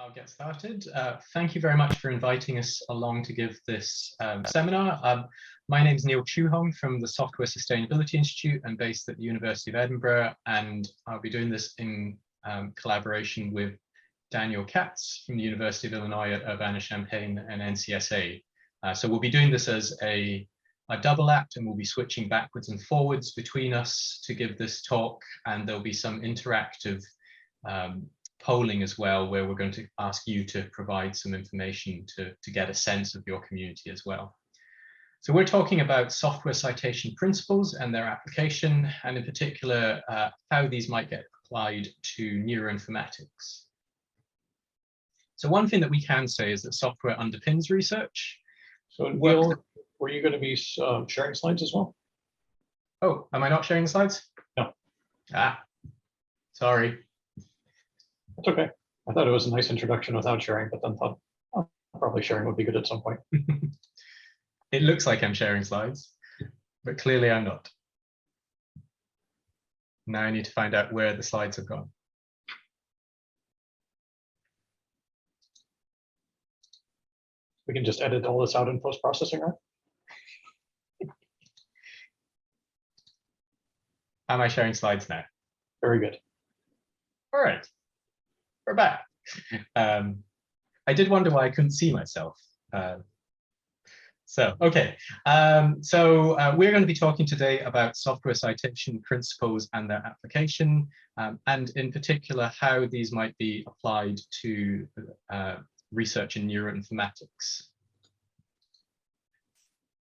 I'll get started. Thank you very much for inviting us along to give this seminar. My name is Neil Chuhong from the Software Sustainability Institute. I'm based at the University of Edinburgh, and I'll be doing this in collaboration with Daniel Katz from the University of Illinois at Urbana-Champaign and NCSA. So we'll be doing this as a double act, and we'll be switching backwards and forwards between us to give this talk, and there'll be some interactive polling as well, where we're going to ask you to provide some information to get a sense of your community as well. So we're talking about software citation principles and their application, and in particular, how these might get applied to neuroinformatics. So one thing that we can say is that software underpins research. So Neil, were you going to be sharing slides as well? Oh, am I not sharing slides? No. Sorry. That's okay. I thought it was a nice introduction without sharing, but then thought, oh, probably sharing would be good at some point. It looks like I'm sharing slides, but clearly I'm not. Now I need to find out where the slides have gone. We can just edit all this out in post-processing, right? Am I sharing slides now? Very good. All right. We're back. I did wonder why I couldn't see myself. Okay. We're going to be talking today about software citation principles and their application, and in particular, how these might be applied to research in neuroinformatics.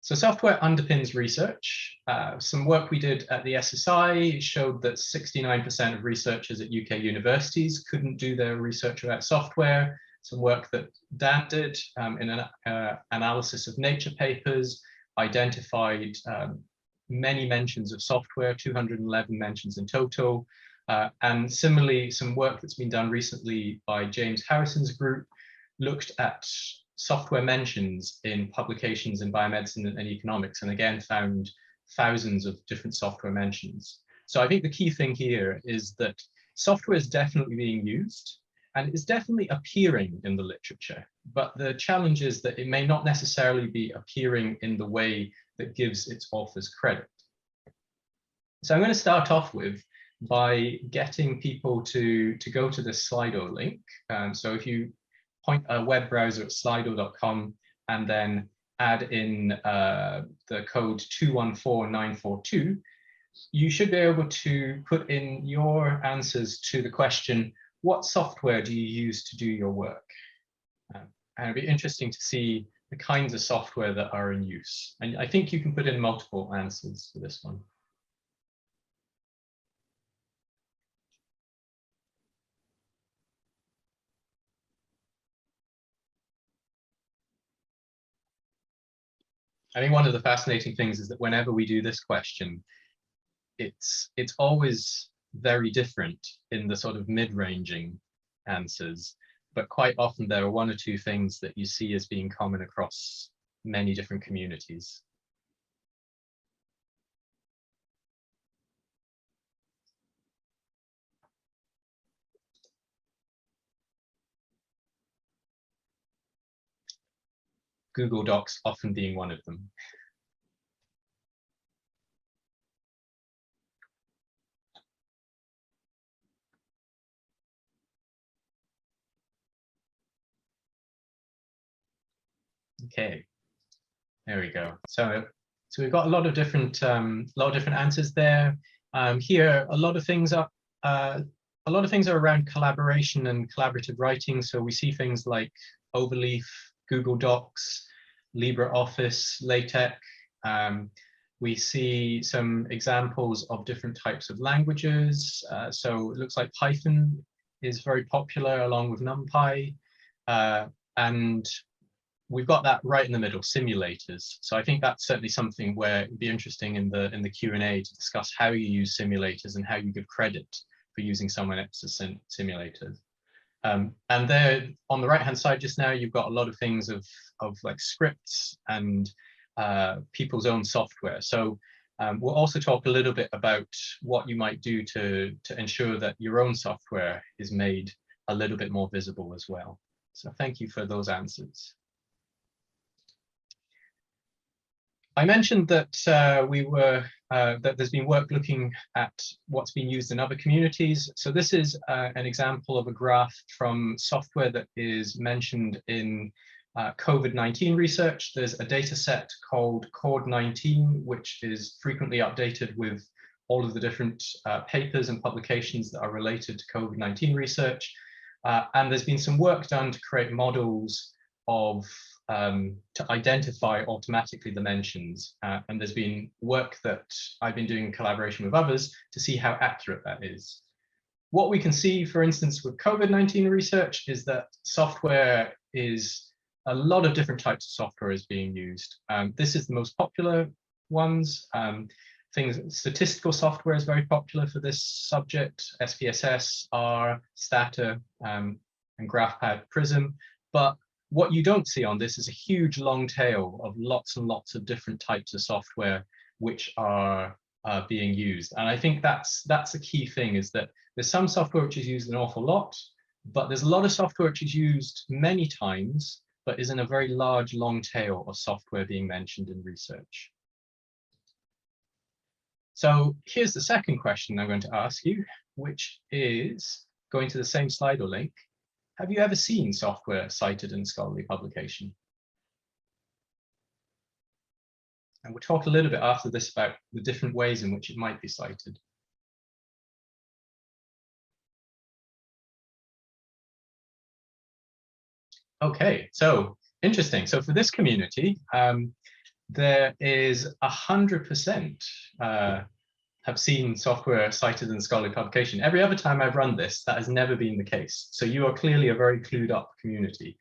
So software underpins research. Some work we did at the SSI showed that 69% of researchers at UK universities couldn't do their research without software. Some work that Dan did in an analysis of Nature papers identified many mentions of software, 211 mentions in total. And similarly, some work that's been done recently by James Harrison's group looked at software mentions in publications in biomedicine and economics, and again found thousands of different software mentions. So I think the key thing here is that software is definitely being used and is definitely appearing in the literature, but the challenge is that it may not necessarily be appearing in the way that gives its authors credit. So I'm going to start off with by getting people to go to this Slido link. So if you point a web browser at slido.com and then add in the code 214942, you should be able to put in your answers to the question, what software do you use to do your work? And it'd be interesting to see the kinds of software that are in use. And I think you can put in multiple answers for this one. I think one of the fascinating things is that whenever we do this question, it's always very different in the sort of mid-ranging answers, but quite often there are one or two things that you see as being common across many different communities. Google Docs often being one of them. Okay, there we go. So we've got a lot of different answers there. Here, a lot of things are around collaboration and collaborative writing. So we see things like Overleaf, Google Docs, LibreOffice, LaTeX. We see some examples of different types of languages. So it looks like Python is very popular along with NumPy. And we've got that right in the middle, simulators. So I think that's certainly something where it'd be interesting in the Q&A to discuss how you use simulators and how you give credit for using someone else's simulators. And there on the right hand side just now, you've got a lot of things of like scripts and people's own software. So we'll also talk a little bit about what you might do to ensure that your own software is made a little bit more visible as well. So thank you for those answers. I mentioned that that there's been work looking at what's been used in other communities. So this is an example of a graph from software that is mentioned in COVID-19 research. There's a data set called CORD-19, which is frequently updated with all of the different papers and publications that are related to COVID-19 research. And there's been some work done to create models of to identify automatically the mentions. And there's been work that I've been doing in collaboration with others to see how accurate that is. What we can see, for instance, with COVID-19 research is that software is, a lot of different types of software is being used. This is the most popular ones. Statistical software is very popular for this subject, SPSS, R, Stata, and GraphPad Prism. But what you don't see on this is a huge long tail of lots and lots of different types of software which are being used. And I think that's a key thing, is that there's some software which is used an awful lot, but there's a lot of software which is used many times, but is in a very large long tail of software being mentioned in research. So here's the second question I'm going to ask you, which is going to the same Slido link. Have you ever seen software cited in scholarly publication? And we'll talk a little bit after this about the different ways in which it might be cited. Okay, so interesting. So for this community, there is 100% have seen software cited in scholarly publication. Every other time I've run this, that has never been the case. So you are clearly a very clued up community.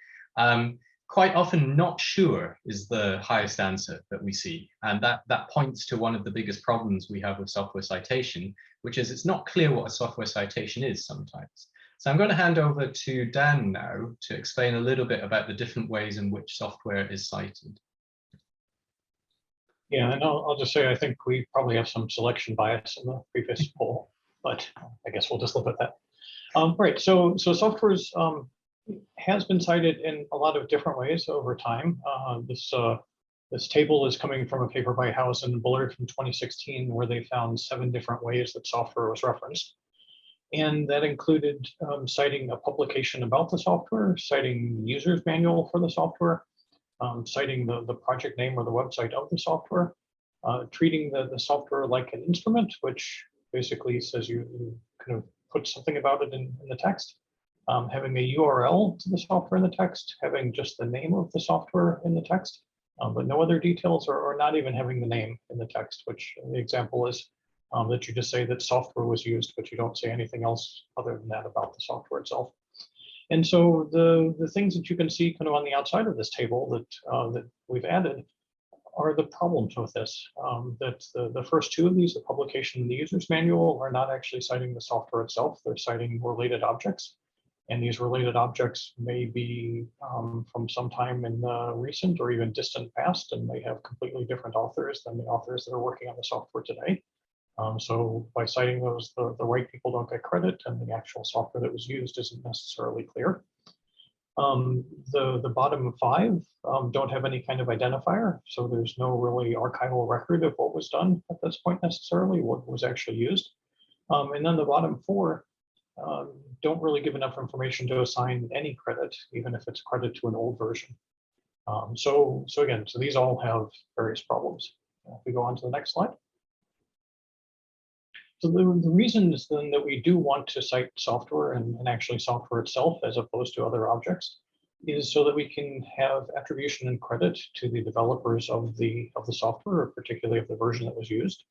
Quite often not sure is the highest answer that we see. And that points to one of the biggest problems we have with software citation, which is it's not clear what a software citation is sometimes. So I'm going to hand over to Dan now to explain a little bit about the different ways in which software is cited. Yeah, and I'll just say I think we probably have some selection bias in the previous poll, but I guess we'll just look at that. Right, so software has been cited in a lot of different ways over time. This table is coming from a paper by House and Bullard from 2016, where they found 7 different ways that software was referenced. And that included citing a publication about the software, citing the user's manual for the software, citing the project name or the website of the software, treating the software like an instrument, which basically says you kind of put something about it in the text, having a URL to the software in the text, having just the name of the software in the text, but no other details, or not even having the name in the text, which the example is that you just say that software was used, but you don't say anything else other than that about the software itself. And so the things that you can see kind of on the outside of this table that we've added are the problems with this. That the first 2 of these, the publication and the user's manual, are not actually citing the software itself. They're citing related objects. And these related objects may be from some time in the recent or even distant past, and they have completely different authors than the authors that are working on the software today. So by citing those, the right people don't get credit, and the actual software that was used isn't necessarily clear. The bottom 5 don't have any kind of identifier, so there's no really archival record of what was done at this point necessarily, what was actually used. And then the bottom 4 don't really give enough information to assign any credit, even if it's credit to an old version. So these all have various problems. If we go on to the next slide. So the reasons then that we do want to cite software and actually software itself as opposed to other objects is so that we can have attribution and credit to the developers of the software, or particularly of the version that was used.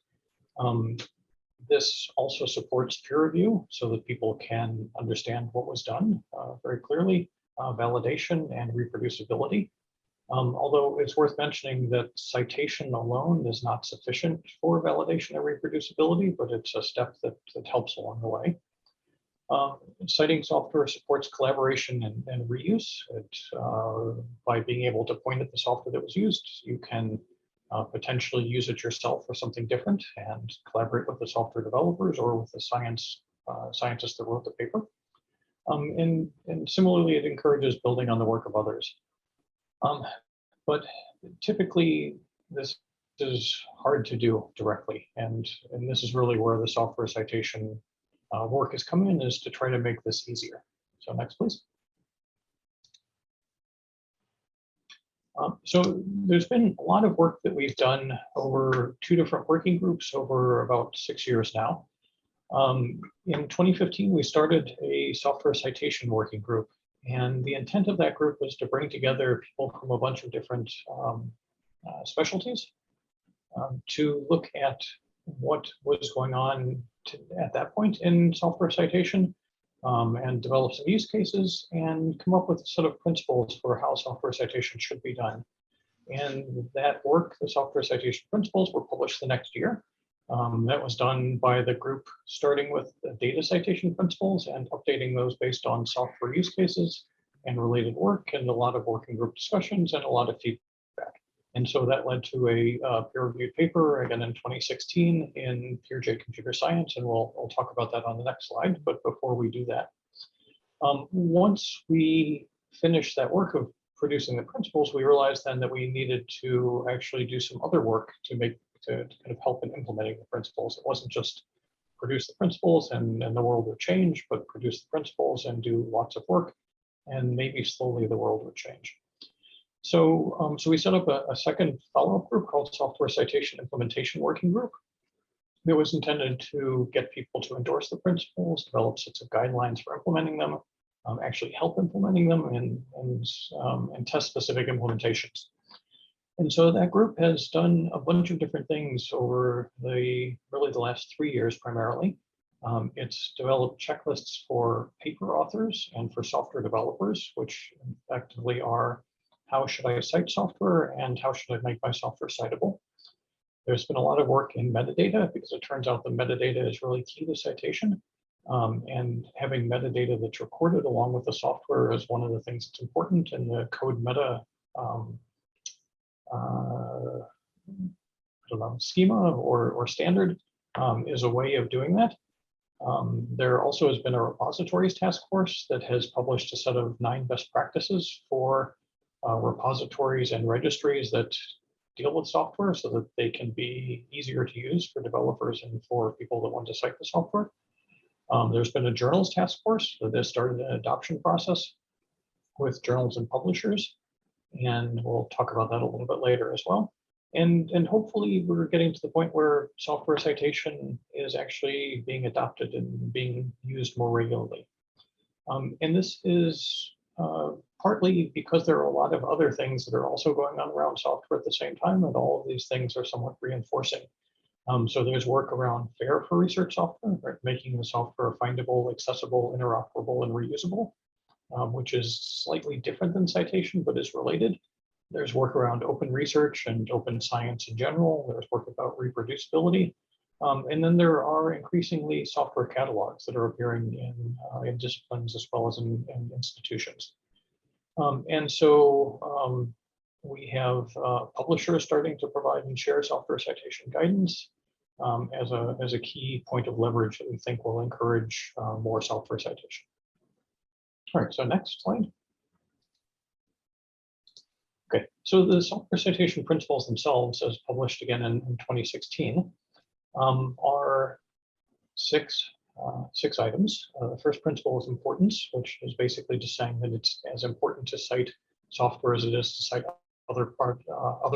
This also supports peer review so that people can understand what was done very clearly, validation and reproducibility. Although it's worth mentioning that citation alone is not sufficient for validation and reproducibility, but it's a step that helps along the way. Citing software supports collaboration and reuse. By being able to point at the software that was used, you can potentially use it yourself for something different and collaborate with the software developers or with the scientists that wrote the paper. And similarly, it encourages building on the work of others. But typically, this is hard to do directly, and this is really where the software citation work is coming in, is to try to make this easier. So next, please. So there's been a lot of work that we've done over 2 different working groups over about 6 years now. In 2015, we started a software citation working group, and the intent of that group was to bring together people from a bunch of different specialties to look at what was going on at that point in software citation, and develop some use cases and come up with a set of principles for how software citation should be done. And that work, the software citation principles, were published the next year. That was done by the group starting with the data citation principles and updating those based on software use cases and related work, and a lot of working group discussions and a lot of feedback. And so that led to a peer-reviewed paper again in 2016 in PeerJ Computer Science, and we'll talk about that on the next slide. But before we do that, once we finished that work of producing the principles, we realized then that we needed to actually do some other work to kind of help in implementing the principles. It wasn't just produce the principles and the world would change, but produce the principles and do lots of work, and maybe slowly the world would change. So, so we set up a second follow-up group called Software Citation Implementation Working Group. It was intended to get people to endorse the principles, develop sets of guidelines for implementing them, actually help implementing them, and test specific implementations. And so that group has done a bunch of different things over really the last 3 years primarily. It's developed checklists for paper authors and for software developers, which effectively are: how should I cite software and how should I make my software citable? There's been a lot of work in metadata, because it turns out the metadata is really key to citation. And having metadata that's recorded along with the software is one of the things that's important, and the code meta schema or standard is a way of doing that. There also has been a repositories task force that has published a set of 9 best practices for repositories and registries that deal with software, so that they can be easier to use for developers and for people that want to cite the software. There's been a journals task force that has started an adoption process with journals and publishers, and we'll talk about that a little bit later as well. And hopefully we're getting to the point where software citation is actually being adopted and being used more regularly. And this is partly because there are a lot of other things that are also going on around software at the same time, and all of these things are somewhat reinforcing. So there's work around FAIR for research software, right? Making the software findable, accessible, interoperable, and reusable, which is slightly different than citation, but is related. There's work around open research and open science in general. There's work about reproducibility. And then there are increasingly software catalogs that are appearing in disciplines as well as in institutions. And so we have publishers starting to provide and share software citation guidance as a key point of leverage that we think will encourage more software citation. All right, so next slide. Okay, so the software citation principles themselves, as published again in 2016, are six items. The first principle is importance, which is basically just saying that it's as important to cite software as it is to cite other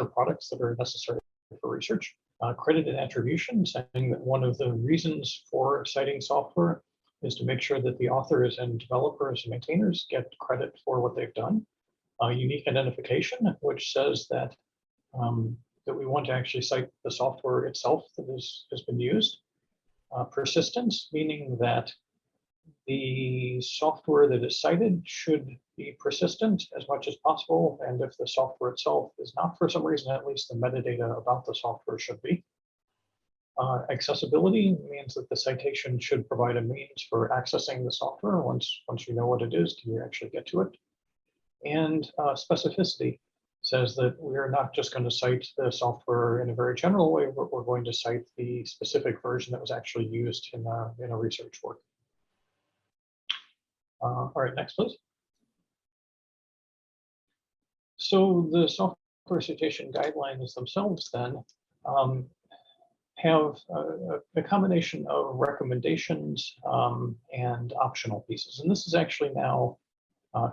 products that are necessary for research. Credit and attribution, saying that one of the reasons for citing software is to make sure that the authors and developers and maintainers get credit for what they've done. Unique identification, which says that that we want to actually cite the software itself that has been used. Persistence, meaning that the software that is cited should be persistent as much as possible, and if the software itself is not for some reason, at least the metadata about the software should be. Accessibility means that the citation should provide a means for accessing the software. Once you know what it is, can you actually get to it? And specificity says that we're not just going to cite the software in a very general way, but we're going to cite the specific version that was actually used in a research work. All right, next, please. So the software citation guidelines themselves then have a combination of recommendations and optional pieces. And this is actually now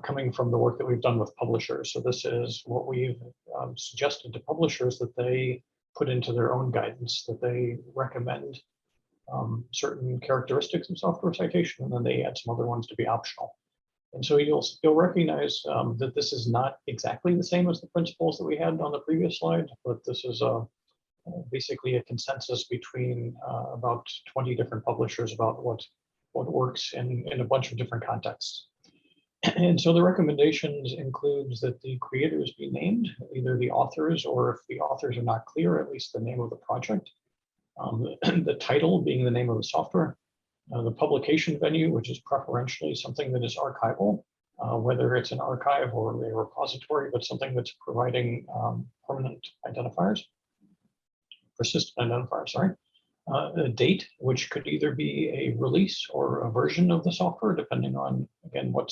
coming from the work that we've done with publishers. So this is what we've suggested to publishers that they put into their own guidance, that they recommend certain characteristics of software citation, and then they add some other ones to be optional. And so you'll recognize that this is not exactly the same as the principles that we had on the previous slide, but this is basically a consensus between about 20 different publishers about what works in a bunch of different contexts. And so the recommendations includes that the creators be named, either the authors, or if the authors are not clear, at least the name of the project. The title being the name of the software. The publication venue, which is preferentially something that is archival, whether it's an archive or a repository, but something that's providing permanent identifiers, persistent identifiers, sorry. A date, which could either be a release or a version of the software, depending on, again, what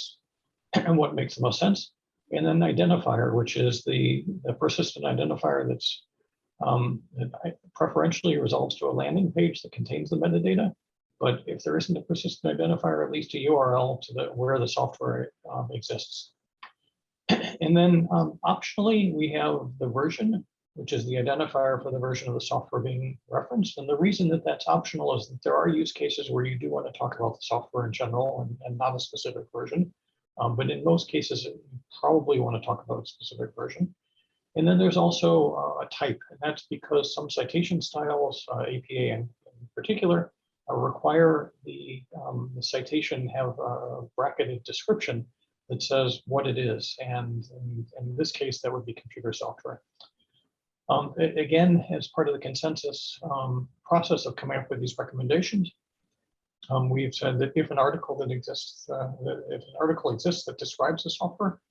makes the most sense. And then identifier, which is the persistent identifier that's that preferentially resolves to a landing page that contains the metadata. But if there isn't a persistent identifier, at least a URL to where the software exists. And then optionally, we have the version, which is the identifier for the version of the software being referenced. And the reason that that's optional is that there are use cases where you do want to talk about the software in general and not a specific version. But in most cases, you probably want to talk about a specific version. And then there's also a type, and that's because some citation styles, APA in particular, require the citation have a bracketed description that says what it is. And in this case, that would be computer software. Again, as part of the consensus process of coming up with these recommendations, we've said that if an article that exists, if an article exists that describes the software,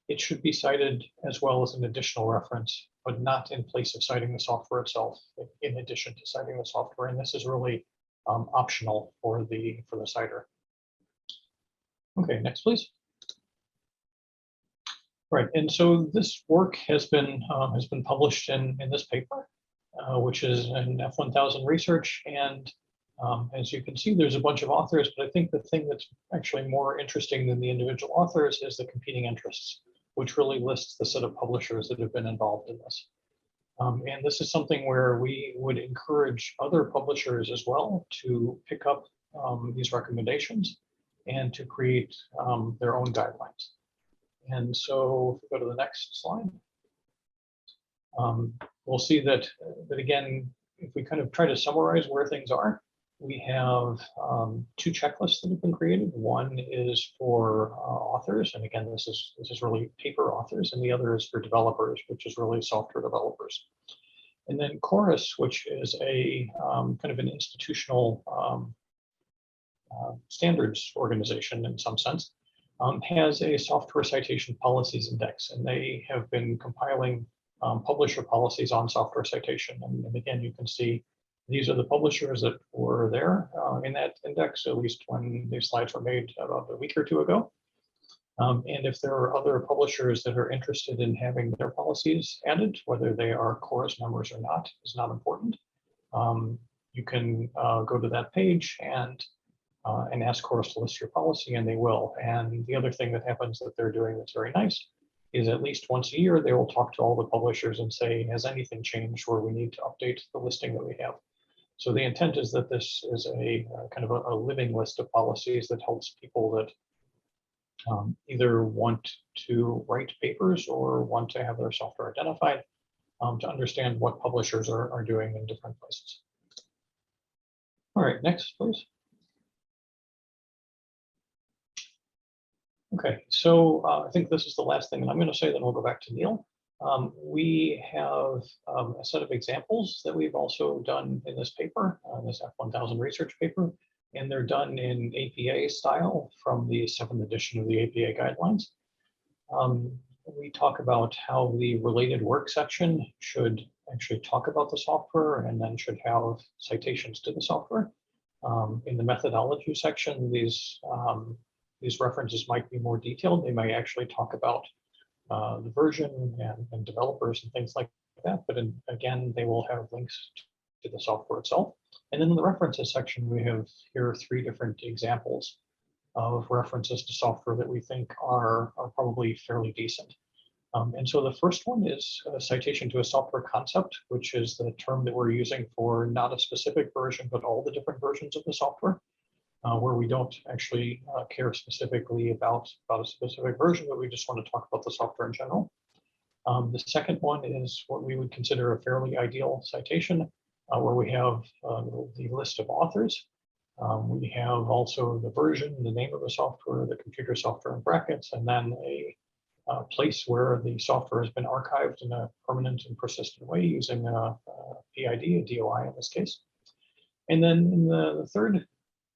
it should be cited as well as an additional reference, but not in place of citing the software itself, in addition to citing the software. And this is really optional for the citer. Okay, next, please. Right, and so this work has been published in this paper, which is in F1000 research. And as you can see, there's a bunch of authors, but I think the thing that's actually more interesting than the individual authors is the competing interests, which really lists the set of publishers that have been involved in this. And this is something where we would encourage other publishers as well to pick up these recommendations and to create their own guidelines. And so if we go to the next slide, we'll see that again, if we kind of try to summarize where things are, we have two checklists that have been created. One is for authors, and again, this is really paper authors, and the other is for developers, which is really software developers. And then Chorus, which is a kind of an institutional standards organization in some sense, has a software citation policies index, and they have been compiling publisher policies on software citation. And again, you can see these are the publishers that were there in that index, at least when these slides were made about a week or two ago. And if there are other publishers that are interested in having their policies added, whether they are Chorus members or not, is not important. You can go to that page and ask Chorus to list your policy, and they will. And the other thing that happens that they're doing that's very nice is at least once a year, they will talk to all the publishers and say, has anything changed where we need to update the listing that we have? So the intent is that this is a kind of a living list of policies that helps people that either want to write papers or want to have their software identified to understand what publishers are doing in different places. All right, next, please. Okay, so I think this is the last thing that I'm going to say, then we'll go back to Neil. We have a set of examples that we've also done in this paper, this F1000 research paper, and they're done in APA style from the 7th edition of the APA guidelines. We talk about how the related work section should actually talk about the software and then should have citations to the software. In the methodology section, these these references might be more detailed. They may actually talk about the version and developers and things like that. But again, they will have links to the software itself. And then in the references section, we have here 3 different examples of references to software that we think are probably fairly decent. And so the first one is a citation to a software concept, which is the term that we're using for not a specific version, but all the different versions of the software, where we don't actually care specifically about a specific version, but we just want to talk about the software in general. The second one is what we would consider a fairly ideal citation, where we have the list of authors. We have also the version, the name of the software, the computer software in brackets, and then a place where the software has been archived in a permanent and persistent way using a PID, a DOI in this case. And then in the third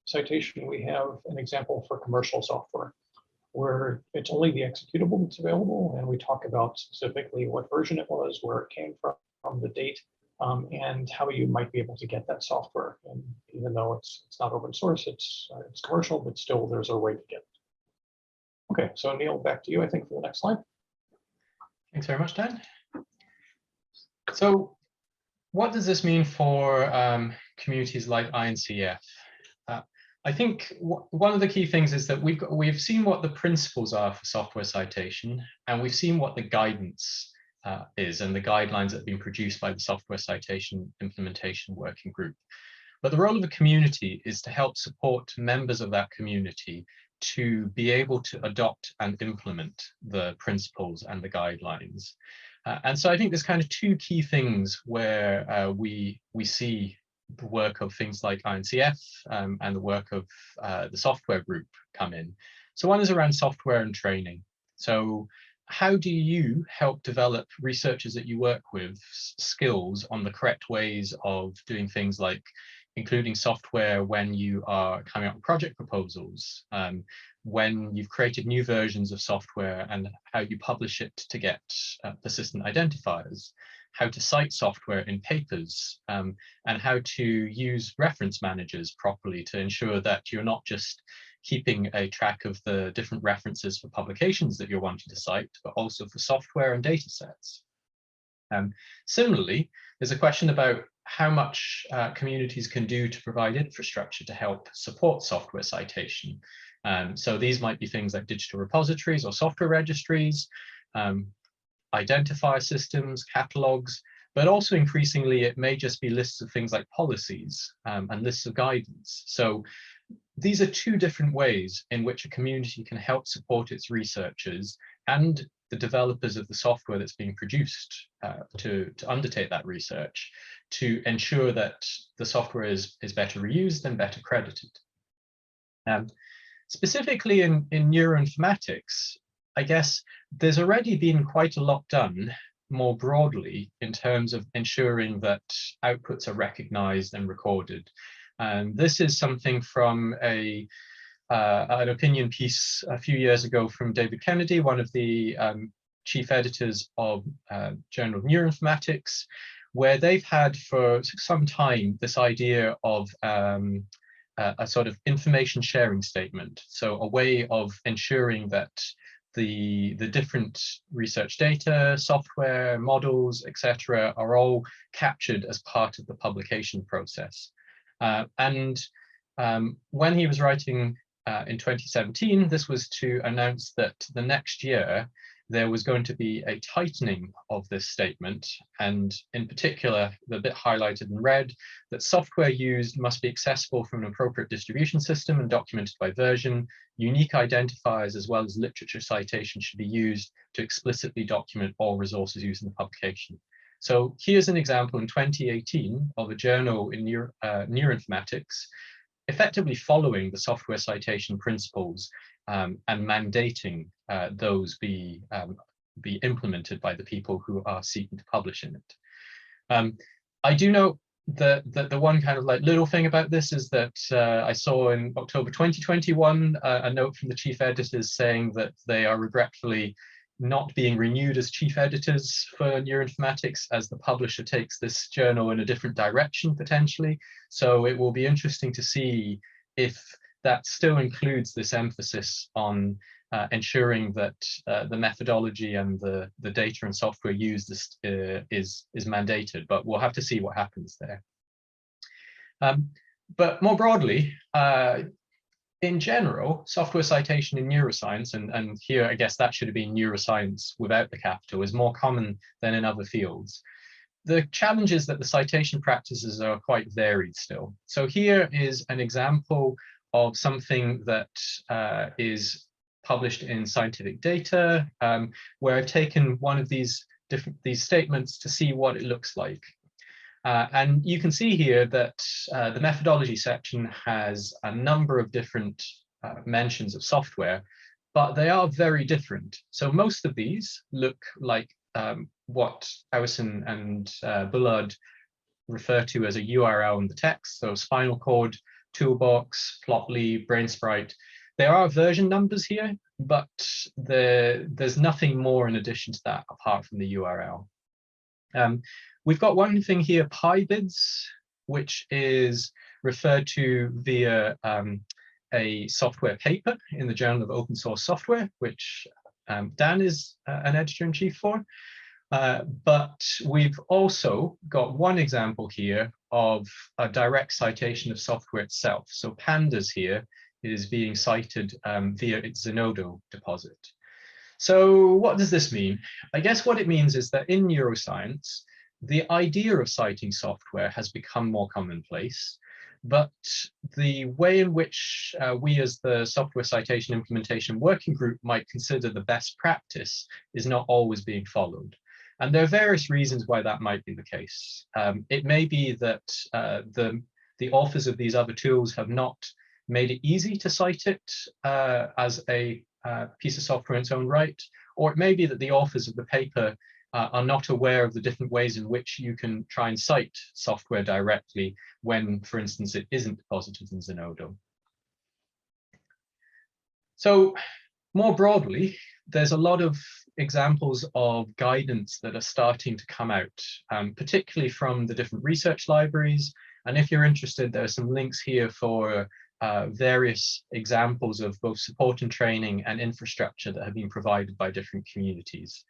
citation, we have an example for commercial software, where it's only the executable that's available, and we talk about specifically what version it was, where it came from the date, and how you might be able to get that software. And even though it's not open source, it's commercial, but still there's a way to get it. Okay, so Neil, back to you, I think, for the next slide. Thanks very much, Dan. So what does this mean for communities like INCF? I think one of the key things is that we've seen what the principles are for software citation, and we've seen what the guidance is and the guidelines that have been produced by the Software Citation Implementation Working Group. But the role of the community is to help support members of that community to be able to adopt and implement the principles and the guidelines. And so I think there's kind of 2 key things where we see the work of things like INCF and the work of the software group come in. So one is around software and training. So how do you help develop researchers that you work with skills on the correct ways of doing things like including software when you are coming up with project proposals, when you've created new versions of software and how you publish it to get persistent identifiers, how to cite software in papers, and how to use reference managers properly to ensure that you're not just keeping a track of the different references for publications that you're wanting to cite, but also for software and data sets. Similarly, there's a question about how much communities can do to provide infrastructure to help support software citation. So these might be things like digital repositories or software registries, identifier systems, catalogs, but also increasingly it may just be lists of things like policies and lists of guidance. So these are 2 different ways in which a community can help support its researchers and the developers of the software that's being produced to undertake that research, to ensure that the software is better reused and better credited. Specifically in neuroinformatics, I guess there's already been quite a lot done more broadly in terms of ensuring that outputs are recognized and recorded. This is something from an opinion piece a few years ago from David Kennedy, one of the chief editors of Journal of Neuroinformatics, where they've had for some time this idea of a sort of information sharing statement. So a way of ensuring that the different research data, software, models, etc., are all captured as part of the publication process. And when he was writing in 2017, this was to announce that the next year there was going to be a tightening of this statement, and in particular, the bit highlighted in red, that software used must be accessible from an appropriate distribution system and documented by version. Unique identifiers as well as literature citation should be used to explicitly document all resources used in the publication. So here's an example in 2018 of a journal in Neuroinformatics effectively following the software citation principles and mandating those be implemented by the people who are seeking to publish in it. I do know that the one kind of like little thing about this is that I saw in October 2021 a note from the chief editors saying that they are regretfully not being renewed as chief editors for Neuroinformatics as the publisher takes this journal in a different direction potentially. So it will be interesting to see if that still includes this emphasis on ensuring that the methodology and the data and software used is mandated, but we'll have to see what happens there. But more broadly, in general, software citation in neuroscience, and here I guess that should have been neuroscience without the capital, is more common than in other fields. The challenge is that the citation practices are quite varied still. So here is an example of something that is published in Scientific Data, where I've taken one of these statements to see what it looks like. And you can see here that the methodology section has a number of different mentions of software, but they are very different. So most of these look like what Howison and Bullard refer to as a URL in the text. So spinal cord, toolbox, Plotly, BrainSprite. There are version numbers here, but there's nothing more in addition to that apart from the URL. We've got one thing here, PyBids, which is referred to via a software paper in the Journal of Open Source Software, which Dan is an editor-in-chief for. But we've also got one example here of a direct citation of software itself. So Pandas here is being cited via its Zenodo deposit. So what does this mean? I guess what it means is that in neuroscience, the idea of citing software has become more commonplace, but the way in which we as the Software Citation Implementation Working Group might consider the best practice is not always being followed. And there are various reasons why that might be the case. It may be that the authors of these other tools have not made it easy to cite it as a piece of software in its own right, or it may be that the authors of the paper are not aware of the different ways in which you can try and cite software directly when, for instance, it isn't deposited in Zenodo. So more broadly, there's a lot of examples of guidance that are starting to come out, particularly from the different research libraries. And if you're interested, there are some links here for various examples of both support and training and infrastructure that have been provided by different communities.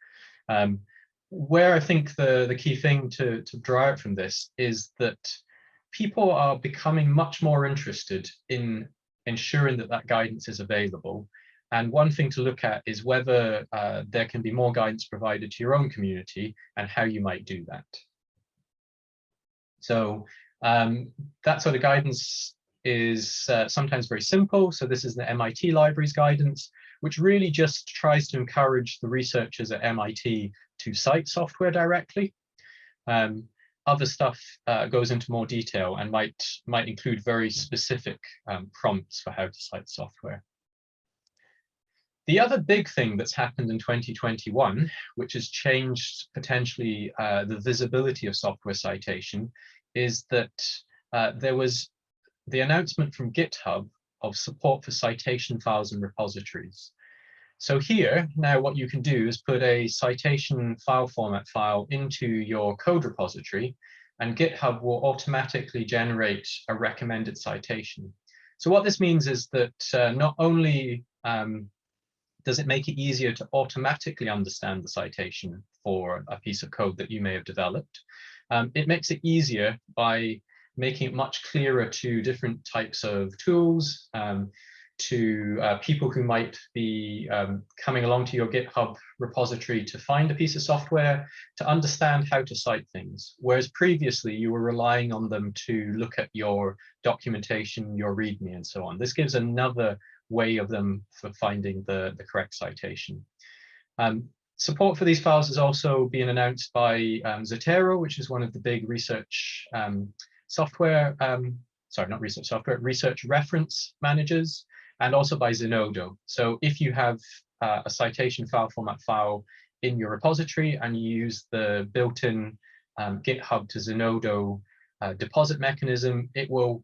Where I think the key thing to draw out from this is that people are becoming much more interested in ensuring that that guidance is available. And one thing to look at is whether there can be more guidance provided to your own community and how you might do that. So that sort of guidance is sometimes very simple. So this is the MIT Libraries guidance, which really just tries to encourage the researchers at MIT to cite software directly. Other stuff goes into more detail and might include very specific prompts for how to cite software. The other big thing that's happened in 2021, which has changed potentially the visibility of software citation, is that there was the announcement from GitHub of support for citation files and repositories. So here, now what you can do is put a citation file format file into your code repository, and GitHub will automatically generate a recommended citation. So what this means is that not only does it make it easier to automatically understand the citation for a piece of code that you may have developed, it makes it easier by making it much clearer to different types of tools, to people who might be coming along to your GitHub repository to find a piece of software, to understand how to cite things. Whereas previously you were relying on them to look at your documentation, your README, and so on. This gives another way of them for finding the correct citation. Support for these files is also being announced by Zotero, which is one of the big research software, sorry, not research software, research reference managers, and also by Zenodo. So if you have a citation file format file in your repository and you use the built-in GitHub to Zenodo deposit mechanism, it will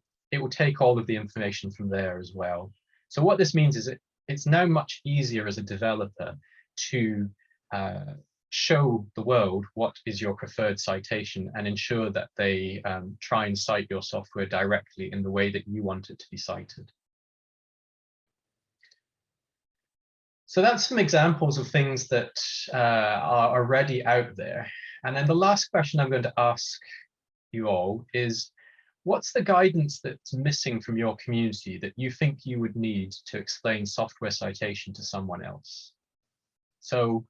take all of the information from there as well. So what this means is it's now much easier as a developer to show the world what is your preferred citation and ensure that they try and cite your software directly in the way that you want it to be cited. So that's some examples of things that are already out there. And then the last question I'm going to ask you all is, what's the guidance that's missing from your community that you think you would need to explain software citation to someone else? So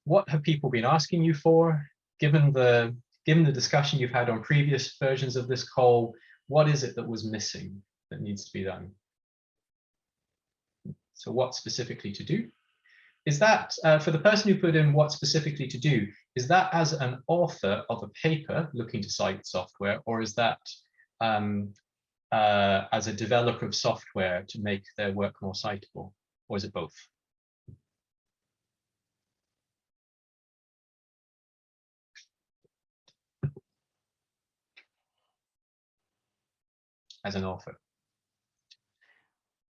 what have people been asking you for? Given the discussion you've had on previous versions of this call, what is it that was missing that needs to be done? So what specifically to do? Is that, for the person who put in what specifically to do, is that as an author of a paper looking to cite software, or is that as a developer of software to make their work more citable, or is it both? As an author.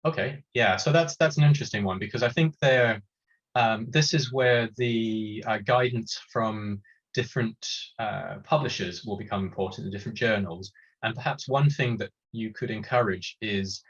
Okay, yeah, so that's an interesting one, because I think this is where the guidance from different publishers will become important in different journals. And perhaps one thing that you could encourage is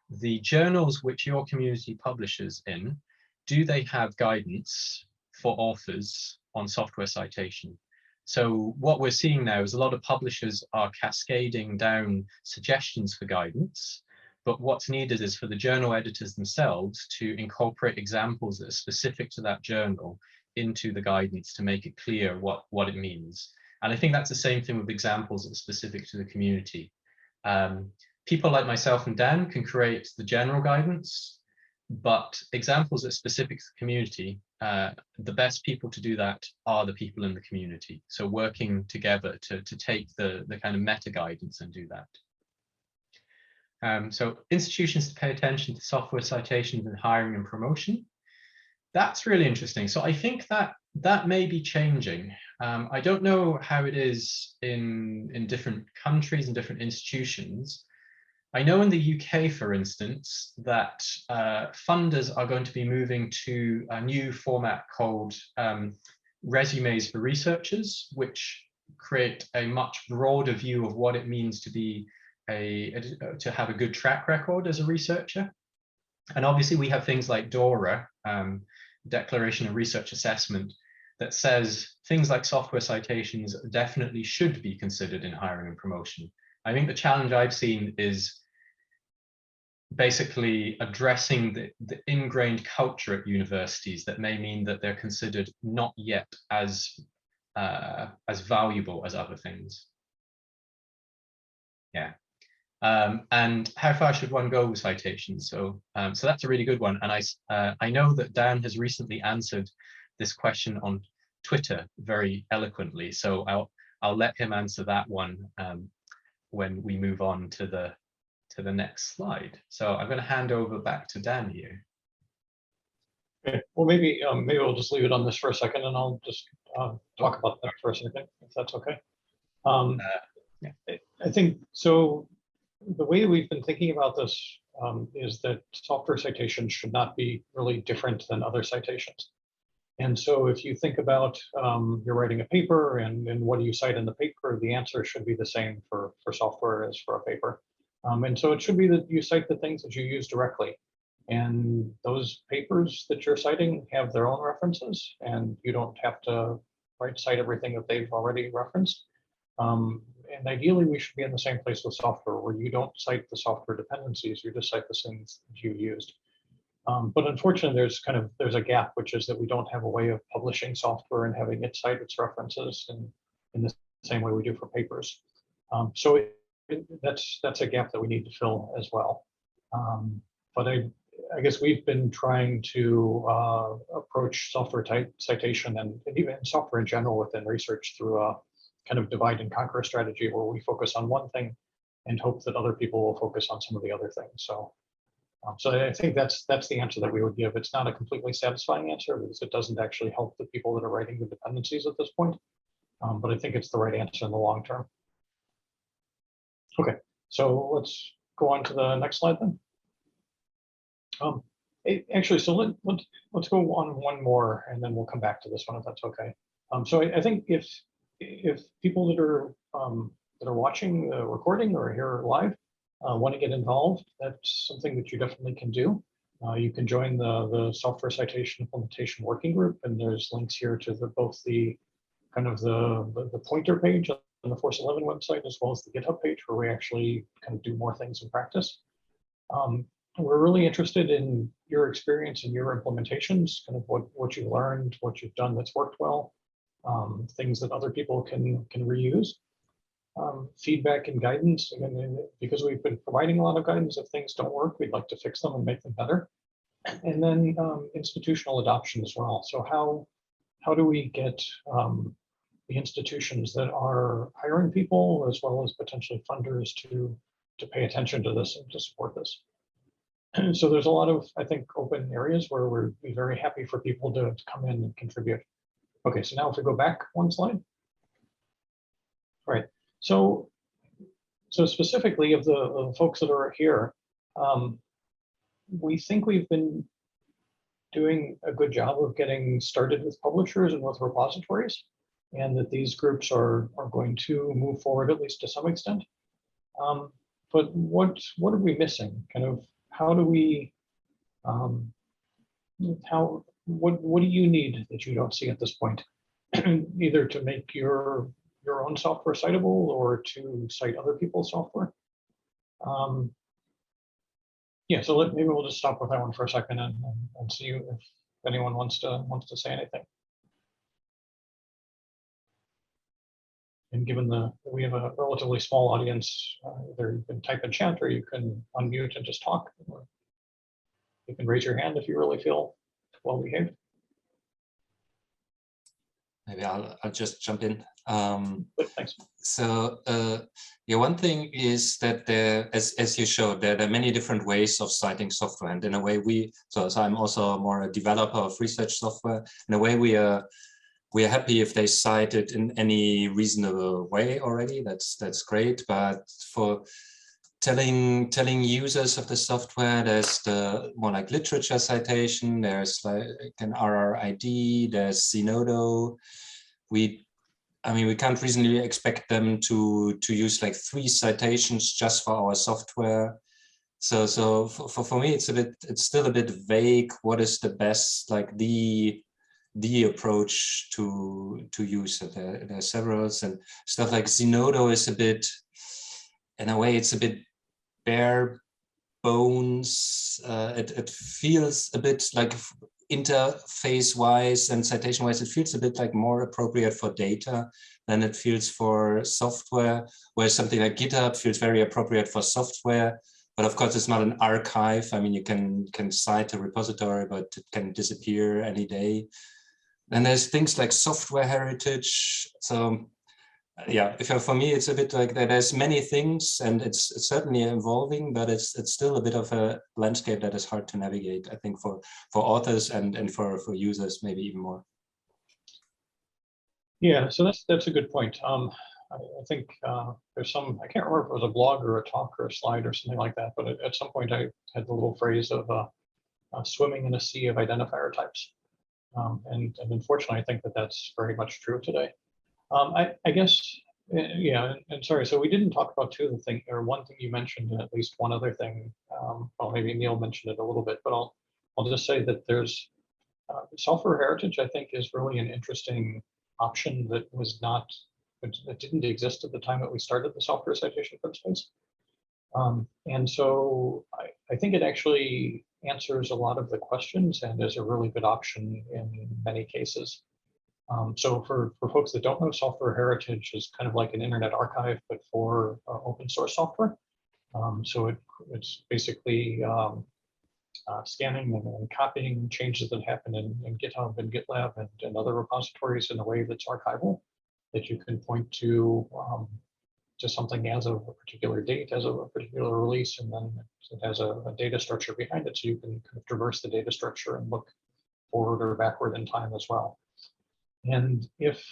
the journals which your community publishes in, do they have guidance for authors on software citation? So what we're seeing now is a lot of publishers are cascading down suggestions for guidance, but what's needed is for the journal editors themselves to incorporate examples that are specific to that journal into the guidance to make it clear what it means. And I think that's the same thing with examples that are specific to the community. People like myself and Dan can create the general guidance, but examples that are specific to the community, the best people to do that are the people in the community. So working together to take the kind of meta guidance and do that. So institutions to pay attention to software citations in hiring and promotion. That's really interesting. So I think that may be changing. I don't know how it is in different countries and different institutions. I know in the UK, for instance, that funders are going to be moving to a new format called resumes for researchers, which create a much broader view of what it means to be to have a good track record as a researcher. And obviously we have things like DORA, Declaration of Research Assessment, that says things like software citations definitely should be considered in hiring and promotion. I think the challenge I've seen is basically addressing the ingrained culture at universities that may mean that they're considered not yet as valuable as other things. Yeah. And how far should one go with citations? So that's a really good one. And I know that Dan has recently answered this question on Twitter very eloquently. So I'll let him answer that one when we move on to the next slide. So I'm going to hand over back to Dan here. Okay. Well, maybe we'll just leave it on this for a second, and I'll just talk about that for a second, if that's okay. Yeah. I think so. The way we've been thinking about this is that software citations should not be really different than other citations. And so if you think about you're writing a paper and what do you cite in the paper, the answer should be the same for software as for a paper. And so it should be that you cite the things that you use directly. And those papers that you're citing have their own references, and you don't have to cite everything that they've already referenced. And ideally, we should be in the same place with software, where you don't cite the software dependencies, you just cite the things that you used. But unfortunately, there's a gap, which is that we don't have a way of publishing software and having it cite its references in the same way we do for papers. So that's a gap that we need to fill as well. But I guess we've been trying to approach software citation and even software in general within research through a kind of divide and conquer strategy, where we focus on one thing and hope that other people will focus on some of the other things. So I think that's the answer that we would give. It's not a completely satisfying answer, because it doesn't actually help the people that are writing the dependencies at this point. But I think it's the right answer in the long term. Okay, so let's go on to the next slide then. Actually, so let's go on one more, and then we'll come back to this one if that's okay. So I think if people that are watching the recording or here live want to get involved, that's something that you definitely can do. You can join the Software Citation Implementation Working Group, and there's links here to both the kind of the pointer page on the Force 11 website, as well as the GitHub page where we actually kind of do more things in practice. We're really interested in your experience and your implementations, kind of what you learned, what you've done that's worked well, things that other people can reuse. Feedback and guidance, again, because we've been providing a lot of guidance. If things don't work, we'd like to fix them and make them better. And then institutional adoption as well. So how do we get the institutions that are hiring people, as well as potentially funders, to pay attention to this and to support this? And so there's a lot of, I think, open areas where we'd be very happy for people to come in and contribute. Okay, so now if we go back one slide. Right. So specifically of the folks that are here, we think we've been doing a good job of getting started with publishers and with repositories, and that these groups are going to move forward, at least to some extent. But what are we missing? Kind of how do we, what do you need that you don't see at this point? Either to make your own software citable or to cite other people's software. Yeah, so maybe we'll just stop with that one for a second and see if anyone wants to say anything. And given we have a relatively small audience, either you can type in chat or you can unmute and just talk. Or you can raise your hand if you really feel well behaved. Maybe I'll just jump in. Thanks. So yeah, one thing is that there, as you showed, there are many different ways of citing software, and in a way so I'm also more a developer of research software. In a way, we are happy if they cite it in any reasonable way already. That's great, but for telling users of the software, there's the more like literature citation, there's like an RRID, there's Zenodo. I mean, we can't reasonably expect them to use like 3 citations just for our software. So for me, it's still a bit vague. What is the best, like the approach to use? There are several, and stuff like Zenodo is a bit, in a way, it's a bit bare bones. It feels a bit like interface wise and citation wise, it feels a bit like more appropriate for data than it feels for software, where something like GitHub feels very appropriate for software. But of course, it's not an archive. I mean, you can cite a repository, but it can disappear any day. And there's things like software heritage. So yeah, for me, it's a bit like that. There's many things, and it's certainly evolving, but it's still a bit of a landscape that is hard to navigate, I think, for authors and for users, maybe even more. Yeah, so that's a good point. I think there's some, I can't remember if it was a blog or a talk or a slide or something like that, but at some point I had the little phrase of swimming in a sea of identifier types. And unfortunately, I think that's very much true today. I guess, yeah, and sorry, so we didn't talk about one thing you mentioned, and at least one other thing. Well, maybe Neil mentioned it a little bit, but I'll just say that there's software heritage, I think, is really an interesting option that didn't exist at the time that we started the software citation principles. And so I think it actually answers a lot of the questions and is a really good option in many cases. So for folks that don't know, software heritage is kind of like an internet archive, but for open source software. So it's basically scanning and copying changes that happen in GitHub and GitLab and other repositories in a way that's archival, that you can point to something as of a particular date, as of a particular release, and then it has a data structure behind it, so you can kind of traverse the data structure and look forward or backward in time as well. And if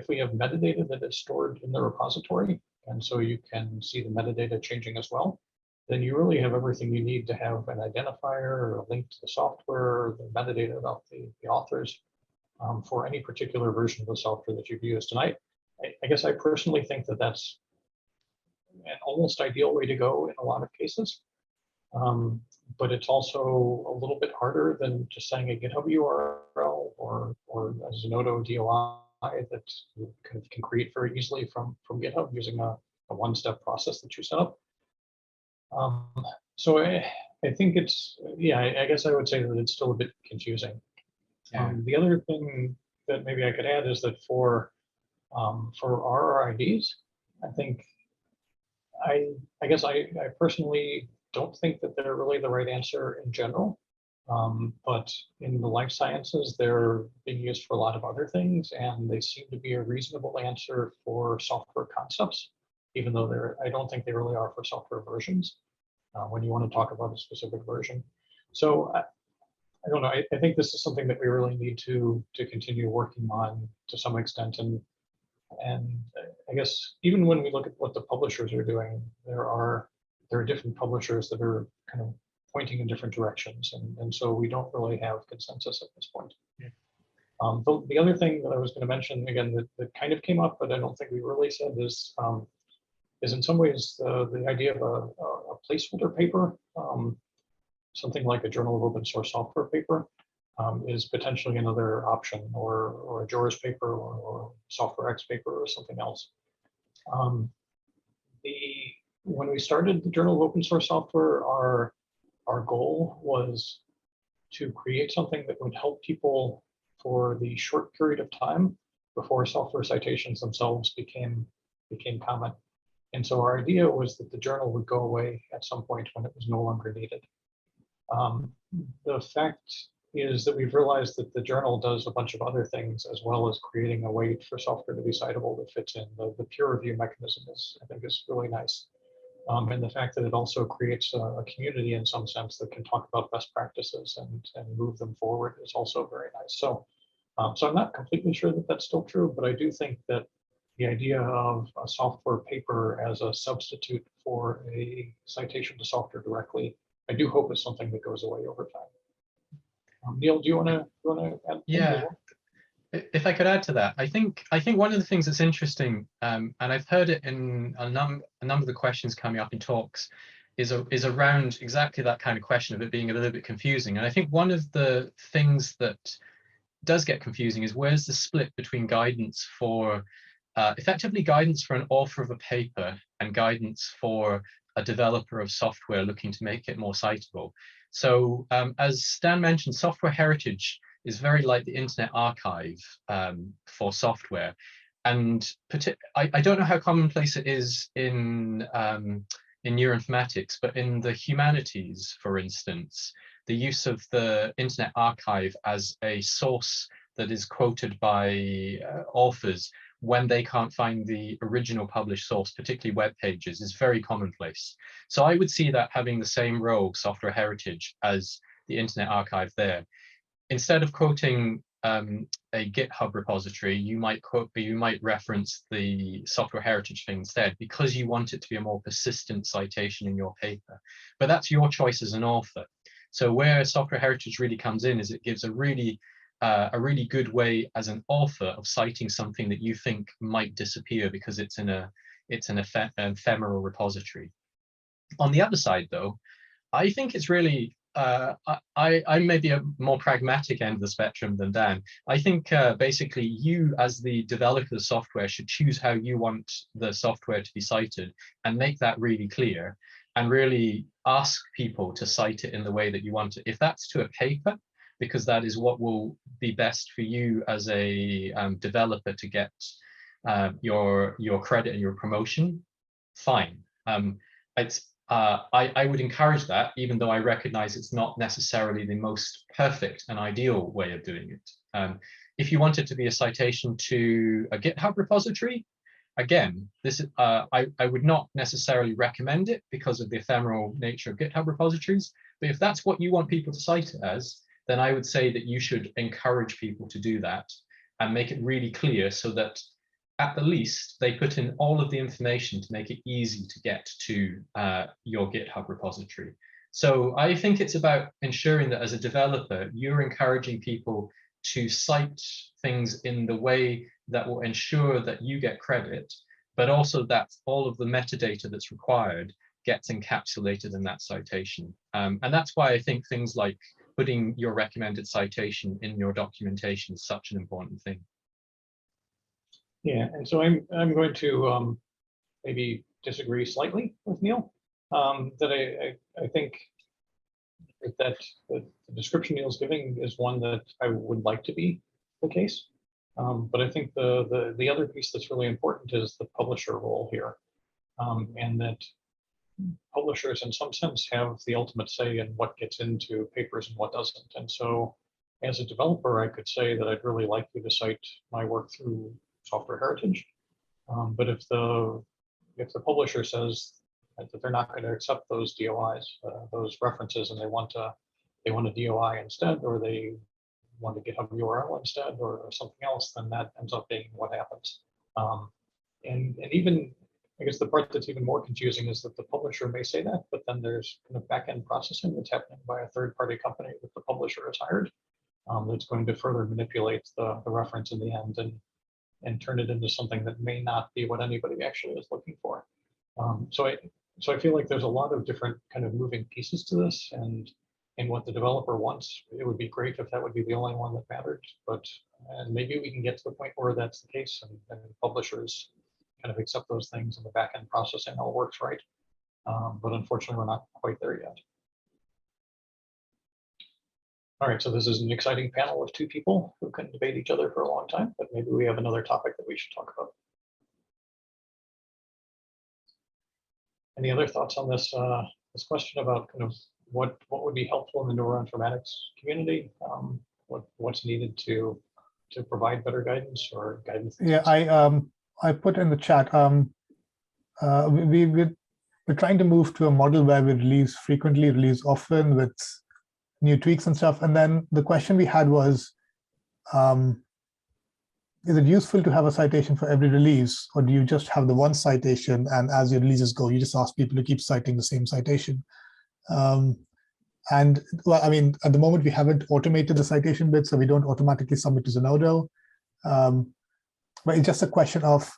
we have metadata that is stored in the repository, and so you can see the metadata changing as well, then you really have everything you need to have an identifier or a link to the software, the metadata about the authors for any particular version of the software that you've used. And I guess I personally think that that's an almost ideal way to go in a lot of cases. but it's also a little bit harder than just saying a GitHub URL or as a Nodo DOI that you kind of can create very easily from GitHub using a one-step process that you set up. So I think it's, yeah, I guess I would say that it's still a bit confusing. Yeah. The other thing that maybe I could add is that for RRIDs, I think I guess I personally don't think that they're really the right answer in general. But in the life sciences, they're being used for a lot of other things, and they seem to be a reasonable answer for software concepts, even though I don't think they really are for software versions when you want to talk about a specific version. So I don't know. I think this is something that we really need to continue working on to some extent, and I guess even when we look at what the publishers are doing, there are different publishers that are kind of pointing in different directions, and so we don't really have consensus at this point. Yeah. The other thing that I was going to mention again that kind of came up, but I don't think we really said is in some ways the idea of a placeholder paper, something like a Journal of Open Source Software paper. Is potentially another option, or a JORS paper, or SoftwareX paper, or something else. When we started the Journal of Open Source Software, our goal was to create something that would help people for the short period of time before software citations themselves became common. And so our idea was that the journal would go away at some point when it was no longer needed. The fact is that we've realized that the journal does a bunch of other things, as well as creating a way for software to be citable that fits in. The peer review mechanism I think is really nice. And the fact that it also creates a community in some sense that can talk about best practices and move them forward is also very nice. So, so I'm not completely sure that that's still true, but I do think that the idea of a software paper as a substitute for a citation to software directly, I do hope is something that goes away over time. Neil, do you want to add? Yeah, if I could add to that, I think one of the things that's interesting, and I've heard it in a number of the questions coming up in talks, is around exactly that kind of question of it being a little bit confusing. And I think one of the things that does get confusing is where's the split between guidance for effectively guidance for an author of a paper and guidance for a developer of software looking to make it more citable. So as Stan mentioned, software heritage is very like the Internet Archive for software. And I don't know how commonplace it is in neuroinformatics, but in the humanities, for instance, the use of the Internet Archive as a source that is quoted by authors when they can't find the original published source, particularly web pages, is very commonplace. So I would see that having the same role, software heritage, as the Internet Archive there. Instead of quoting a GitHub repository, you might reference the software heritage thing instead, because you want it to be a more persistent citation in your paper. But that's your choice as an author. So where software heritage really comes in is it gives a really good way as an author of citing something that you think might disappear because it's an ephemeral repository. On the other side, though, I think it's really I'm maybe a more pragmatic end of the spectrum than Dan. I think basically you as the developer of the software should choose how you want the software to be cited and make that really clear and really ask people to cite it in the way that you want it. If that's to a paper, because that is what will be best for you as a developer to get your credit and your promotion, fine. I would encourage that, even though I recognize it's not necessarily the most perfect and ideal way of doing it. If you want it to be a citation to a GitHub repository, again, this I would not necessarily recommend it because of the ephemeral nature of GitHub repositories. But if that's what you want people to cite it as, then I would say that you should encourage people to do that and make it really clear so that at the least they put in all of the information to make it easy to get to your GitHub repository. So I think it's about ensuring that as a developer, you're encouraging people to cite things in the way that will ensure that you get credit, but also that all of the metadata that's required gets encapsulated in that citation. And that's why I think things like putting your recommended citation in your documentation is such an important thing. Yeah, and so I'm going to maybe disagree slightly with Neil. That I think that the description Neil's giving is one that I would like to be the case. But I think the other piece that's really important is the publisher role here, and that publishers in some sense have the ultimate say in what gets into papers and what doesn't. And so as a developer, I could say that I'd really like you to cite my work through software heritage. But if the publisher says that they're not going to accept those DOIs, those references, and they want a DOI instead, or they want a GitHub URL instead, or something else, then that ends up being what happens. And even, I guess the part that's even more confusing is that the publisher may say that, but then there's kind of back-end processing that's happening by a third-party company that the publisher has hired, that's going to further manipulate the reference in the end and turn it into something that may not be what anybody actually is looking for. So I feel like there's a lot of different kind of moving pieces to this, and what the developer wants, it would be great if that would be the only one that mattered, but and maybe we can get to the point where that's the case, and publishers kind of accept those things and the back-end processing all works right. But unfortunately, we're not quite there yet. All right, so this is an exciting panel of two people who can debate each other for a long time, but maybe we have another topic that we should talk about. Any other thoughts on this this question about kind of what would be helpful in the neuroinformatics community? What's needed to provide better guidance or guidance? Yeah, I put in the chat. We're trying to move to a model where we release frequently, release often with new tweaks and stuff. And then the question we had was, is it useful to have a citation for every release, or do you just have the one citation and as your releases go, you just ask people to keep citing the same citation? And well, I mean, at the moment we haven't automated the citation bit, so we don't automatically submit to Zenodo. But it's just a question of,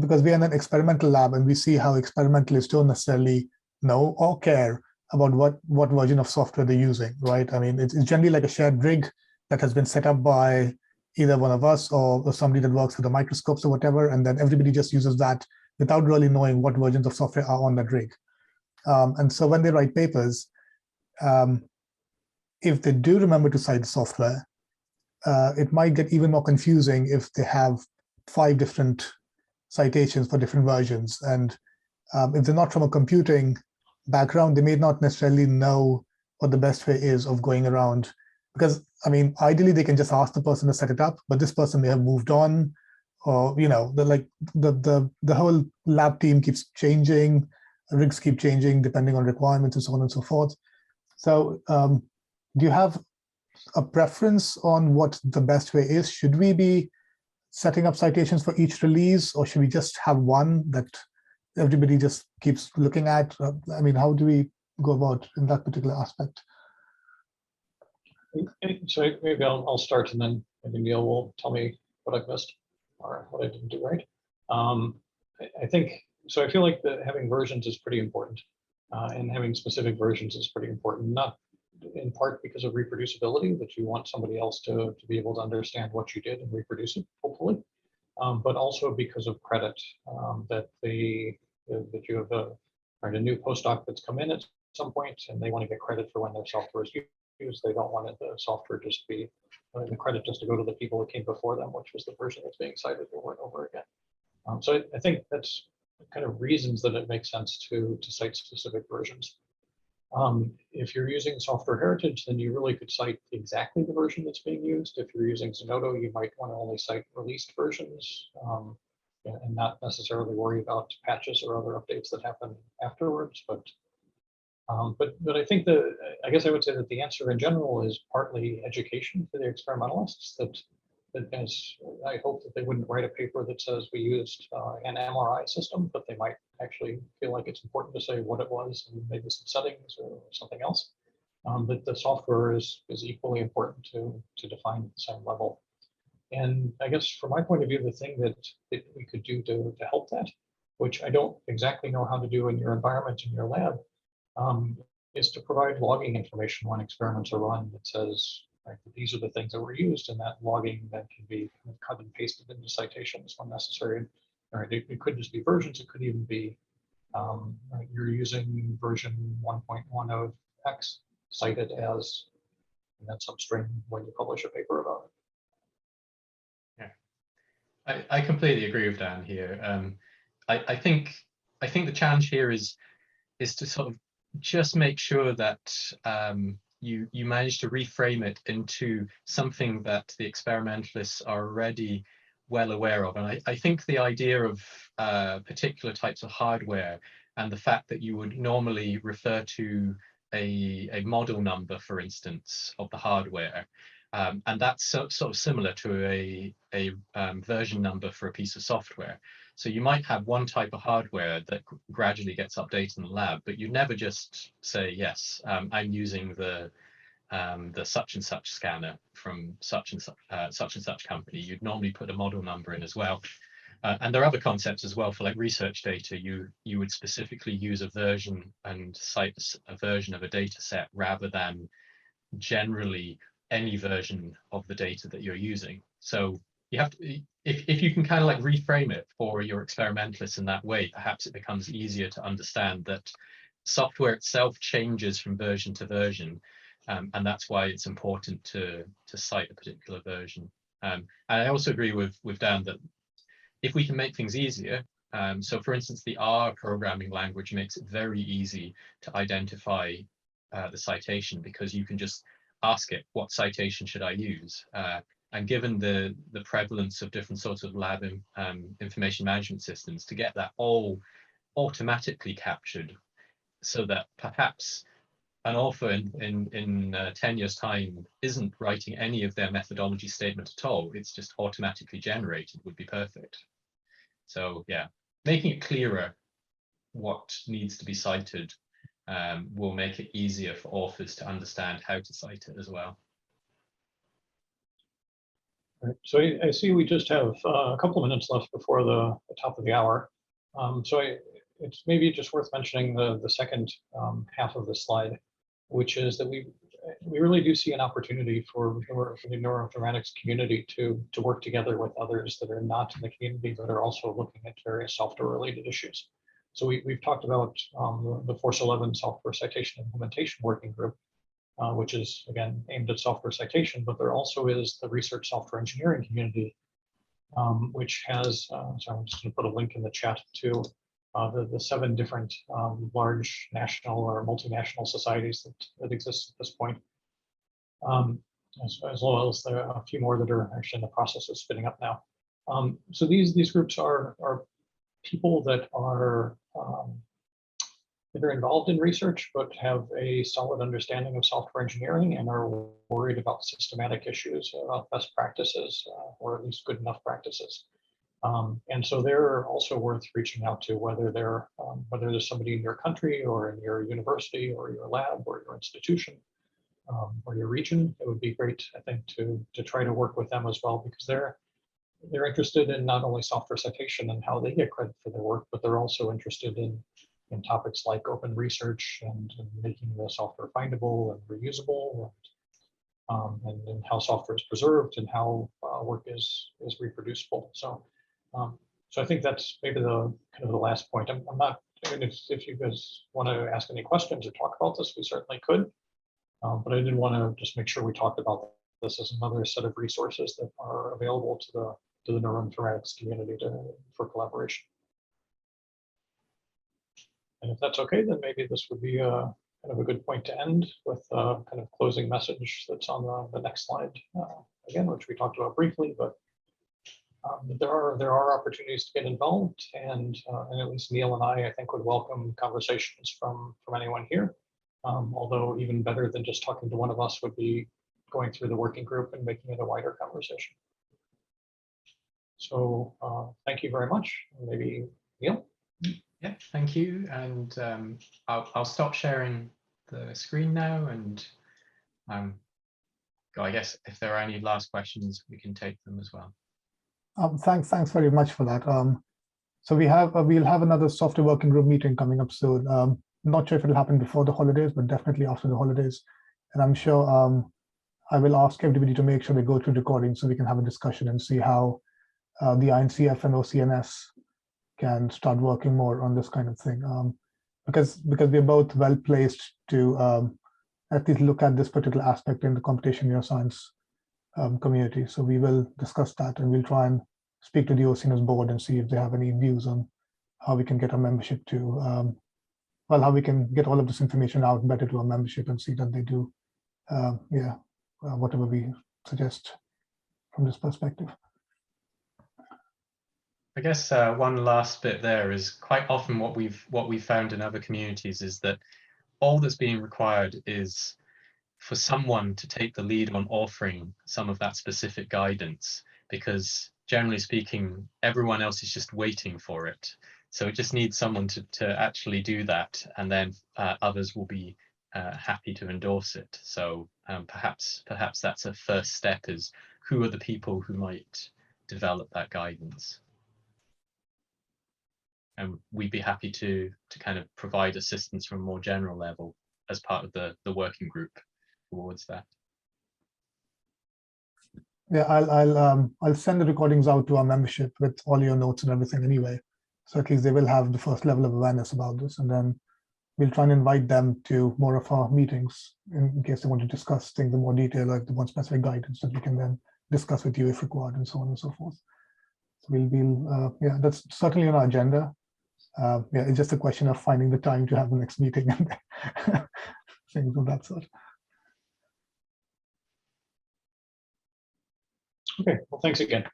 because we are in an experimental lab and we see how experimentalists don't necessarily know or care about what version of software they're using, right? I mean, it's generally like a shared rig that has been set up by either one of us or somebody that works with the microscopes or whatever, and then everybody just uses that without really knowing what versions of software are on that rig. And so when they write papers, if they do remember to cite the software, it might get even more confusing if they have 5 different citations for different versions. And if they're not from a computing background, they may not necessarily know what the best way is of going around. Because, I mean, ideally, they can just ask the person to set it up, but this person may have moved on, or, you know, the whole lab team keeps changing, rigs keep changing depending on requirements and so on and so forth. So do you have a preference on what the best way is? Should we be setting up citations for each release, or should we just have one that everybody just keeps looking at? I mean, how do we go about in that particular aspect? So maybe I'll start, and then maybe Neil will tell me what I've missed or what I didn't do right. I think, so I feel like having versions is pretty important, and having specific versions is pretty important, not in part because of reproducibility, that you want somebody else to be able to understand what you did and reproduce it, hopefully, but also because of credit, that you have a new postdoc that's come in at some point and they want to get credit for when their software is used. They don't want the software just be, the credit just to go to the people that came before them, which was the version that's being cited over and over again. So I think that's kind of reasons that it makes sense to cite specific versions. If you're using software heritage, then you really could cite exactly the version that's being used. If you're using Zenodo, you might want to only cite released versions, and not necessarily worry about patches or other updates that happen afterwards. But I think I guess I would say that the answer in general is partly education for the experimentalists, that as I hope that they wouldn't write a paper that says we used an MRI system, but they might actually feel like it's important to say what it was and maybe some settings or something else. But the software is equally important to define at the same level. And I guess from my point of view, the thing that we could do to help that which I don't exactly know how to do in your environment, in your lab, is to provide logging information when experiments are run that says, right, these are the things that were used, and that logging then can be kind of cut and pasted into citations when necessary. Right, it could just be versions, it could even be right, you're using version 1.1 of X, cited as, and then some string when you publish a paper about it. Yeah, I completely agree with Dan here. I think the challenge here is to sort of just make sure that you manage to reframe it into something that the experimentalists are already well aware of. And I think the idea of particular types of hardware and the fact that you would normally refer to a model number, for instance, of the hardware, and that's sort of similar to a version number for a piece of software. So you might have one type of hardware that gradually gets updated in the lab, but you never just say, yes, I'm using the such and such scanner from such and such company. You'd normally put a model number in as well. And there are other concepts as well for like research data. You would specifically use a version and cite a version of a data set rather than generally any version of the data that you're using. So you have to, if you can kind of like reframe it for your experimentalists in that way, perhaps it becomes easier to understand that software itself changes from version to version. And that's why it's important to cite a particular version. And I also agree with Dan that if we can make things easier, so for instance, the R programming language makes it very easy to identify the citation, because you can just ask it, what citation should I use? And given the prevalence of different sorts of lab information management systems, to get that all automatically captured, so that perhaps an author in 10 years' time isn't writing any of their methodology statement at all, it's just automatically generated, would be perfect. So yeah, making it clearer what needs to be cited will make it easier for authors to understand how to cite it as well. Right. So I see we just have a couple of minutes left before the top of the hour. So it's maybe just worth mentioning the second half of the slide, which is that we really do see an opportunity for the neuroinformatics community to work together with others that are not in the community, but are also looking at various software-related issues. So we've talked about the Force 11 Software Citation Implementation Working Group, which is, again, aimed at software citation, but there also is the research software engineering community, which has, sorry, I'm just going to put a link in the chat to the 7 different large national or multinational societies that exist at this point, as well as there are a few more that are actually in the process of spinning up now. So these groups are people that are involved in research, but have a solid understanding of software engineering and are worried about systematic issues, about best practices, or at least good enough practices. And so they're also worth reaching out to, whether there's somebody in your country or in your university or your lab or your institution or your region. It would be great, I think, to try to work with them as well, because they're interested in not only software citation and how they get credit for their work, but they're also interested in topics like open research and making the software findable and reusable, and how software is preserved and how work is reproducible. So I think that's maybe the kind of the last point. I'm not, I mean, if you guys want to ask any questions or talk about this, we certainly could. But I did want to just make sure we talked about this as another set of resources that are available to the neuroinformatics community for collaboration. And if that's okay, then maybe this would be kind of a good point to end with a kind of closing message that's on the next slide, again, which we talked about briefly, but there are opportunities to get involved, and at least Neil and I think would welcome conversations from anyone here. Although even better than just talking to one of us would be going through the working group and making it a wider conversation. So thank you very much. Maybe Neil? Yeah, thank you. And I'll stop sharing the screen now, and I guess if there are any last questions, we can take them as well. Thanks very much for that. So we'll have another software working group meeting coming up soon. Not sure if it'll happen before the holidays, but definitely after the holidays. And I'm sure I will ask everybody to make sure they go through recording so we can have a discussion and see how the INCF and OCNS can start working more on this kind of thing. Because we're both well placed to at least look at this particular aspect in the computation neuroscience community. So we will discuss that, and we'll try and speak to the OCNS board and see if they have any views on how we can get our membership to, well, how we can get all of this information out better to our membership and see that they do, whatever we suggest from this perspective. I guess one last bit there is quite often what we've found in other communities is that all that's being required is for someone to take the lead on offering some of that specific guidance, because generally speaking, everyone else is just waiting for it. So it just needs someone to actually do that, and then others will be happy to endorse it. So perhaps that's a first step, is who are the people who might develop that guidance? And we'd be happy to kind of provide assistance from a more general level as part of the working group towards that. Yeah, I'll send the recordings out to our membership with all your notes and everything anyway. So at least they will have the first level of awareness about this, and then we'll try and invite them to more of our meetings in case they want to discuss things in more detail, like the one specific guidance that we can then discuss with you if required, and so on and so forth. So yeah, that's certainly on our agenda. Yeah, it's just a question of finding the time to have the next meeting and things of that sort. Okay, well, thanks again.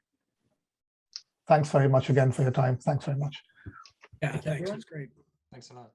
Thanks very much again for your time. Thanks very much. Yeah, thanks. It was great. Thanks a lot.